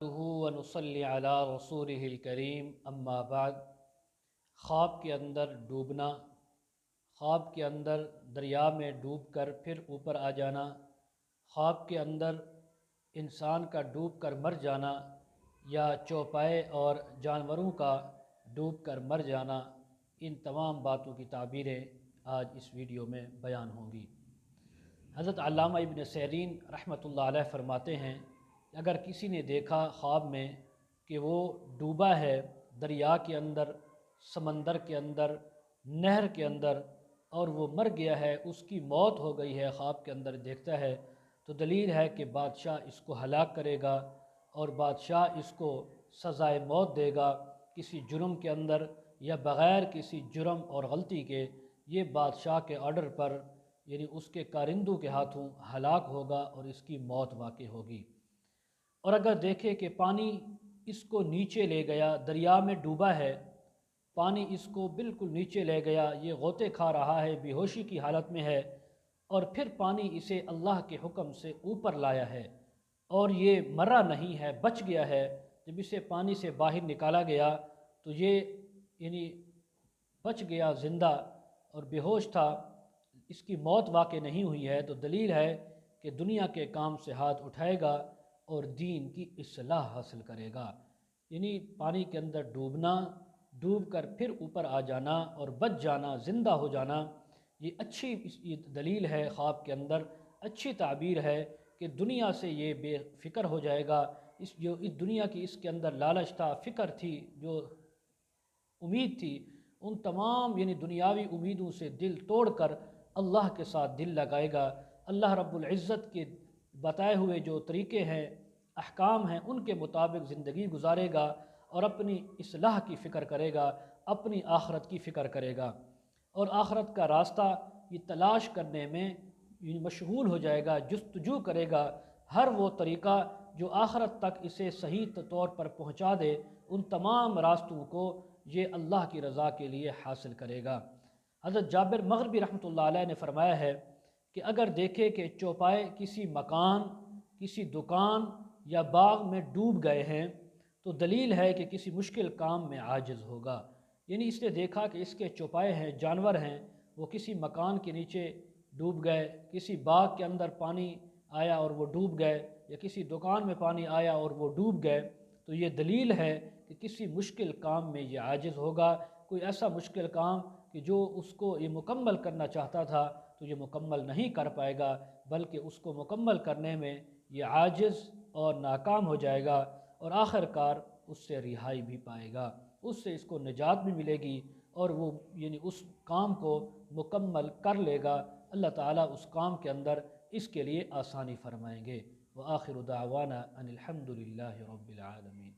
ونصلی علی رسولہ الکریم اما بعد۔ خواب کے اندر ڈوبنا، خواب کے اندر دریا میں ڈوب کر پھر اوپر آ جانا، خواب کے اندر انسان کا ڈوب کر مر جانا یا چوپائے اور جانوروں کا ڈوب کر مر جانا، ان تمام باتوں کی تعبیریں آج اس ویڈیو میں بیان ہوں گی۔ حضرت علامہ ابن سیرین رحمۃ اللہ علیہ فرماتے ہیں کہ اگر کسی نے دیکھا خواب میں کہ وہ ڈوبا ہے دریا کے اندر، سمندر کے اندر، نہر کے اندر، اور وہ مر گیا ہے، اس کی موت ہو گئی ہے، خواب کے اندر دیکھتا ہے، تو دلیل ہے کہ بادشاہ اس کو ہلاک کرے گا اور بادشاہ اس کو سزائے موت دے گا کسی جرم کے اندر یا بغیر کسی جرم اور غلطی کے۔ یہ بادشاہ کے آرڈر پر یعنی اس کے کارندوں کے ہاتھوں ہلاک ہوگا اور اس کی موت واقع ہوگی۔ اور اگر دیکھے کہ پانی اس کو نیچے لے گیا، دریا میں ڈوبا ہے، پانی اس کو بالکل نیچے لے گیا، یہ غوطے کھا رہا ہے، بے ہوشی کی حالت میں ہے، اور پھر پانی اسے اللہ کے حکم سے اوپر لایا ہے اور یہ مرا نہیں ہے، بچ گیا ہے۔ جب اسے پانی سے باہر نکالا گیا تو یہ یعنی بچ گیا، زندہ اور بے ہوش تھا، اس کی موت واقع نہیں ہوئی ہے، تو دلیل ہے کہ دنیا کے کام سے ہاتھ اٹھائے گا اور دین کی اصلاح حاصل کرے گا۔ یعنی پانی کے اندر ڈوبنا، ڈوب کر پھر اوپر آ جانا اور بچ جانا، زندہ ہو جانا، یہ اچھی یہ دلیل ہے، خواب کے اندر اچھی تعبیر ہے کہ دنیا سے یہ بے فکر ہو جائے گا۔ جو اس دنیا کی اس کے اندر لالچ تھا، فکر تھی، جو امید تھی، ان تمام یعنی دنیاوی امیدوں سے دل توڑ کر اللہ کے ساتھ دل لگائے گا، اللہ رب العزت کے بتائے ہوئے جو طریقے ہیں، احکام ہیں، ان کے مطابق زندگی گزارے گا اور اپنی اصلاح کی فکر کرے گا، اپنی آخرت کی فکر کرے گا، اور آخرت کا راستہ یہ تلاش کرنے میں مشغول ہو جائے گا، جستجو کرے گا، ہر وہ طریقہ جو آخرت تک اسے صحیح طور پر پہنچا دے، ان تمام راستوں کو یہ اللہ کی رضا کے لیے حاصل کرے گا۔ حضرت جابر مغربی رحمۃ اللہ علیہ نے فرمایا ہے کہ اگر دیکھے کہ چوپائے کسی مکان، کسی دکان یا باغ میں ڈوب گئے ہیں تو دلیل ہے کہ کسی مشکل کام میں عاجز ہوگا۔ یعنی اس نے دیکھا کہ اس کے چوپائے ہیں، جانور ہیں، وہ کسی مکان کے نیچے ڈوب گئے، کسی باغ کے اندر پانی آیا اور وہ ڈوب گئے، یا کسی دکان میں پانی آیا اور وہ ڈوب گئے، تو یہ دلیل ہے کہ کسی مشکل کام میں یہ عاجز ہوگا، کوئی ایسا مشکل کام کہ جو اس کو یہ مکمل کرنا چاہتا تھا تو یہ مکمل نہیں کر پائے گا، بلکہ اس کو مکمل کرنے میں یہ عاجز اور ناکام ہو جائے گا، اور آخر کار اس سے رہائی بھی پائے گا، اس سے اس کو نجات بھی ملے گی اور وہ یعنی اس کام کو مکمل کر لے گا۔ اللہ تعالیٰ اس کام کے اندر اس کے لیے آسانی فرمائیں گے۔ وآخر دعوانا ان الحمد للہ رب العالمین۔